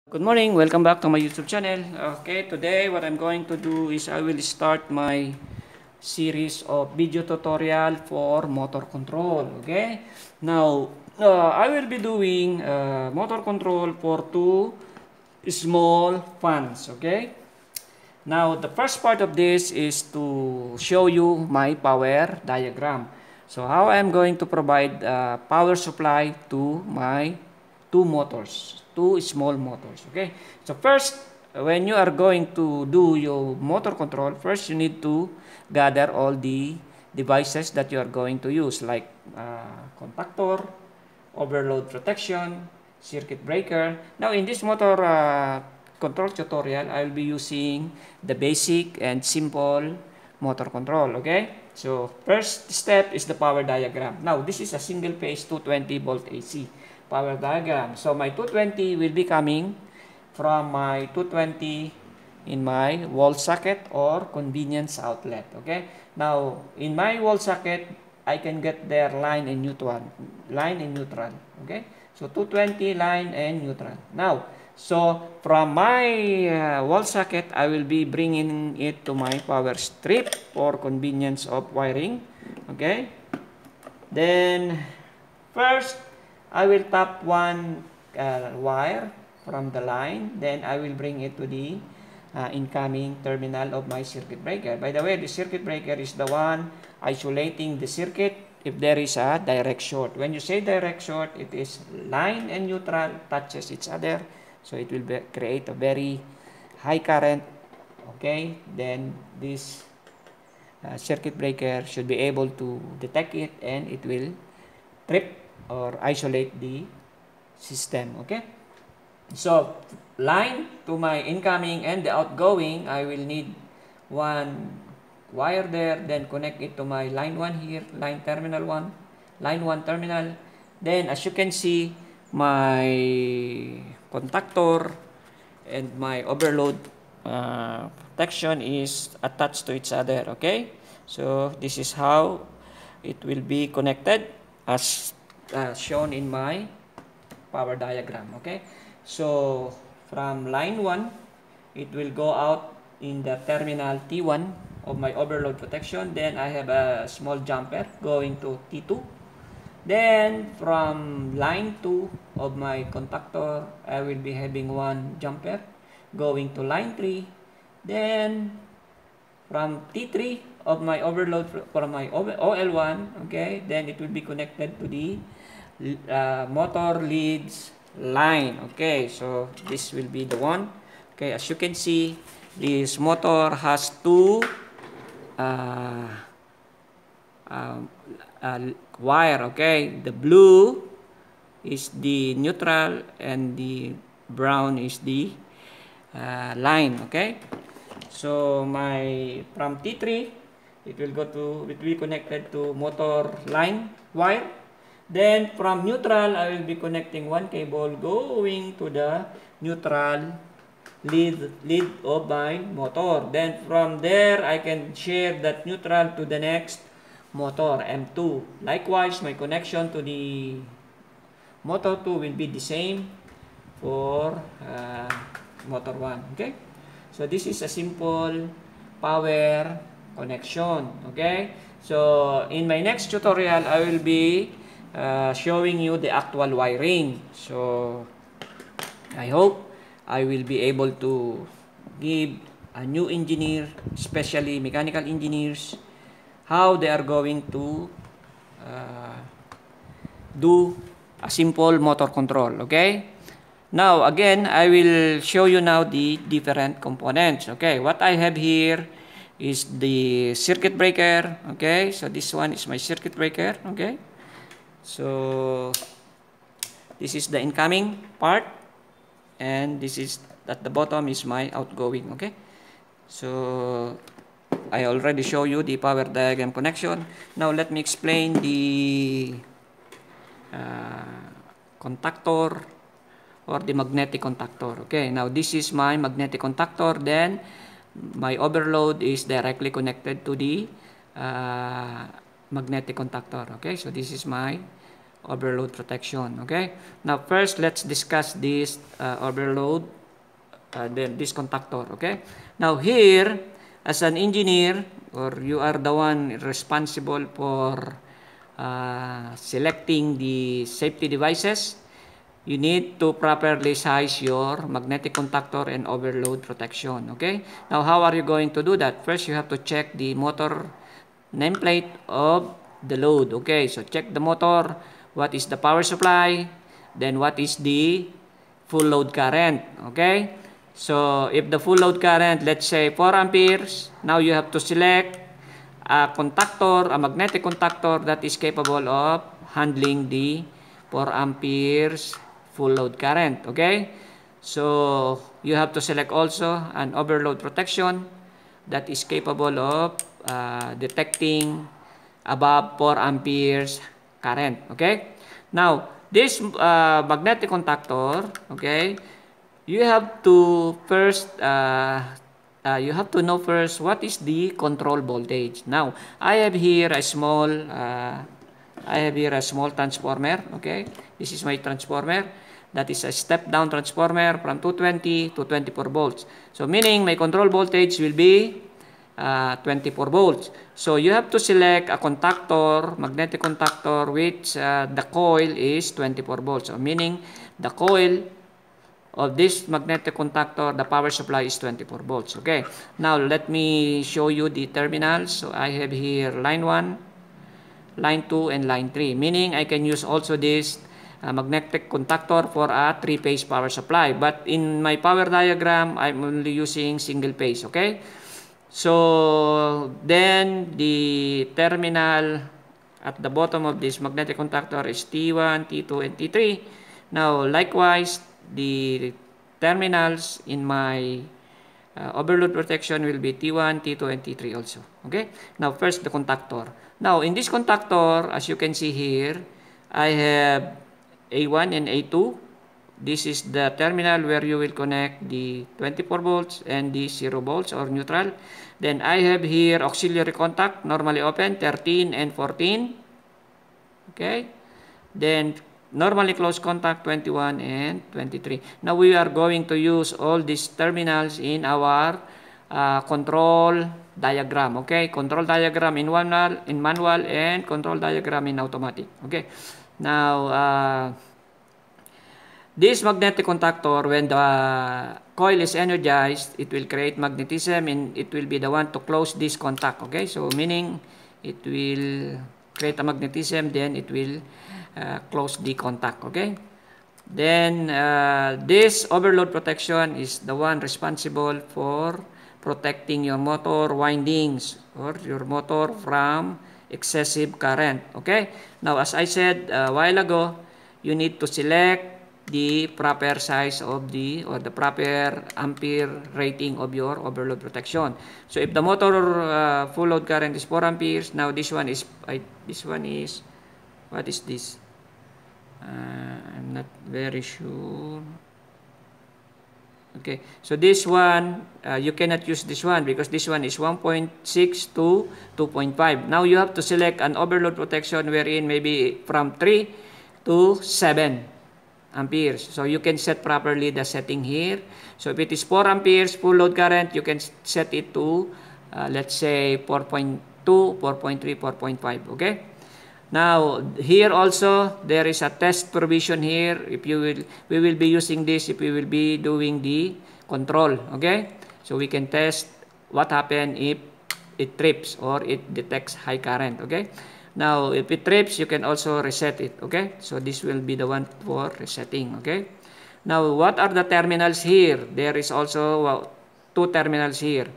Good morning, welcome back to my YouTube channel. Okay, today what I'm going to do is I will start my series of video tutorial for motor control. Okay, now I will be doing motor control for two small fans. Okay, now the first part of this is to show you my power diagram. So how I'm going to provide power supply to my two motors, two small motors. Okay, so first, when you are going to do your motor control, first you need to gather all the devices that you are going to use, like contactor, overload protection, circuit breaker. Now in this motor control tutorial, I will be using the basic and simple motor control. Okay, so first step is the power diagram. Now this is a single phase 220 volt AC power diagram. So my 220 will be coming from my 220 in my wall socket or convenience outlet. Okay, now in my wall socket I can get their line and neutral. Okay, so 220 line and neutral. Now, so from my wall socket, I will be bringing it to my power strip for convenience of wiring. Okay, then first I will tap one wire from the line. Then I will bring it to the incoming terminal of my circuit breaker. By the way, the circuit breaker is the one isolating the circuit if there is a direct short. When you say direct short, it is line and neutral touches each other, so it will create a very high current. Okay, then this circuit breaker should be able to detect it and it will trip or isolate the system. Okay, so line to my incoming and the outgoing, I will need one wire there, then connect it to my line 1 here, line terminal 1, line 1 terminal. Then as you can see, my contactor and my overload protection is attached to each other. Okay, so this is how it will be connected as shown in my power diagram. Okay, so from line 1, it will go out in the terminal T1 of my overload protection. Then I have a small jumper going to T2. Then from line 2 of my contactor, I will be having one jumper going to line 3. Then from T3 of my overload from my OL1, okay, then it will be connected to the motor leads line. Okay, so this will be the one. Okay, as you can see, this motor has two wire. Okay, the blue is the neutral and the brown is the line. Okay, so my from T3 it will be connected to motor line wire. Then from neutral, I will be connecting one cable going to the neutral lead of my motor. Then from there, I can share that neutral to the next motor, M2. Likewise, my connection to the motor 2 will be the same for motor 1. Okay, so this is a simple power connection. Okay, so in my next tutorial, I will be showing you the actual wiring. So I hope I will be able to give a new engineer, especially mechanical engineers, how they are going to do a simple motor control. Okay, now again I will show you now the different components. Okay, what I have here is the circuit breaker. Okay, so this one is my circuit breaker. Okay, so this is the incoming part, and this is at the bottom is my outgoing. Okay, so I already show you the power diagram connection. Now let me explain the contactor or the magnetic contactor. Okay, now this is my magnetic contactor. Then my overload is directly connected to the magnetic contactor. Okay, so this is my overload protection. Okay, now first let's discuss this overload, then this contactor. Okay, now here as an engineer, or you are the one responsible for selecting the safety devices, you need to properly size your magnetic contactor and overload protection. Okay, now how are you going to do that? First, you have to check the motor nameplate of the load. Okay, so check the motor, what is the power supply, then what is the full load current. Okay, so if the full load current, let's say 4 amperes, now you have to select a contactor, a magnetic contactor that is capable of handling the 4 amperes full load current. Okay, so you have to select also an overload protection that is capable of detecting above 4 amperes current. Okay, now this magnetic contactor, okay, you have to first you have to know first what is the control voltage. Now I have here a small transformer. Okay, this is my transformer. That is a step down transformer from 220 to 24 volts. So meaning my control voltage will be 24 volts. So you have to select a contactor, magnetic contactor, which the coil is 24 volts. So meaning the coil of this magnetic contactor, the power supply is 24 volts. Okay, now let me show you the terminals. So I have here line 1, line 2, and line 3. Meaning I can use also this magnetic contactor for a 3-phase power supply. But in my power diagram, I'm only using single phase. Okay, so then the terminal at the bottom of this magnetic contactor is T1, T2, and T3. Now likewise, the terminals in my overload protection will be T1, T2, and T3 also. Okay, now first the contactor. Now in this contactor, as you can see here, I have A1 and A2. This is the terminal where you will connect the 24 volts and the 0 volts or neutral. Then I have here auxiliary contact, normally open, 13 and 14. Okay, then normally closed contact, 21 and 23. Now we are going to use all these terminals in our control diagram. Okay, control diagram in manual and control diagram in automatic. Okay, now this magnetic contactor, when the coil is energized, it will create magnetism and it will be the one to close this contact. Okay, so meaning it will create a magnetism, then it will close the contact. Okay, then this overload protection is the one responsible for protecting your motor windings or your motor from excessive current. Okay, now as I said a while ago, you need to select the proper size of the proper ampere rating of your overload protection. So if the motor full load current is 4 amperes, now this one is what is this? I'm not very sure. Okay, so this one you cannot use this one because this one is 1.6 to 2.5. Now you have to select an overload protection wherein maybe from 3 to 7 amperes. So you can set properly the setting here. So if it is 4 amperes full load current, you can set it to let's say 4.2, 4.3, 4.5. Okay, now here also there is a test provision here. If you will, we will be using this if we will be doing the control. Okay, so we can test what happens if it trips or it detects high current. Okay, now if it trips, you can also reset it. Okay, so this will be the one for resetting. Okay, now what are the terminals here? There is also 2 terminals here.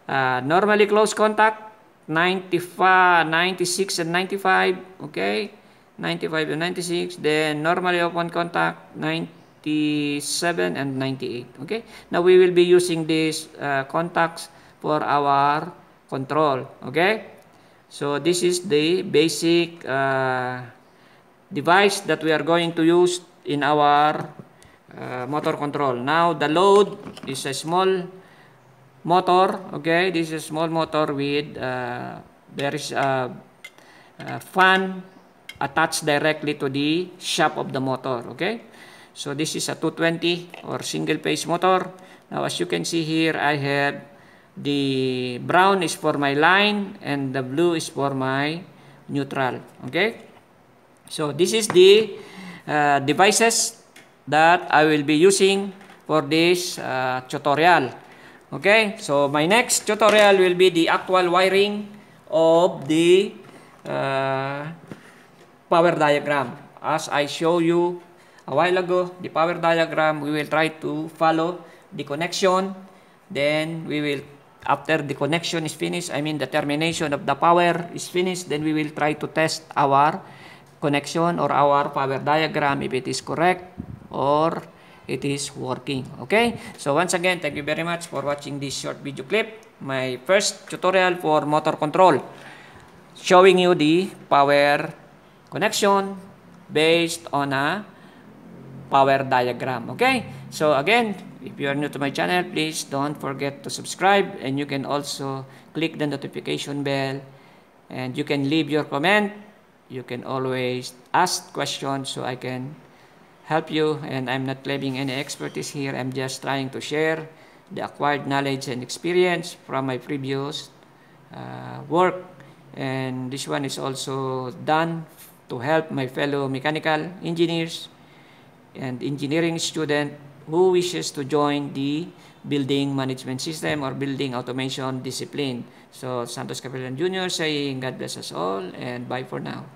Normally closed contact 95, 96 and 95. Okay, 95 and 96. Then normally open contact 97 and 98. Okay, now we will be using these contacts for our control. Okay, so this is the basic device that we are going to use in our motor control. Now the load is a small motor. Okay, this is a small motor with there is a fan attached directly to the shaft of the motor. Okay, so this is a 220 or single phase motor. Now as you can see here, I have the brown is for my line and the blue is for my neutral. Okay, so this is the devices that I will be using for this tutorial. Okay, so my next tutorial will be the actual wiring of the power diagram. As I show you a while ago, the power diagram, we will try to follow the connection. Then we will, after the connection is finished, I mean the termination of the power is finished, then we will try to test our connection or our power diagram if it is correct or it is working. Okay, so once again, thank you very much for watching this short video clip, my first tutorial for motor control, showing you the power connection based on a power diagram. Okay, so again, if you are new to my channel, please don't forget to subscribe, and you can also click the notification bell, and you can leave your comment. You can always ask questions so I can help you, and I'm not claiming any expertise here. I'm just trying to share the acquired knowledge and experience from my previous work, and this one is also done to help my fellow mechanical engineers and engineering student who wishes to join the building management system or building automation discipline. So Santos Capellan Jr. saying God bless us all, and bye for now.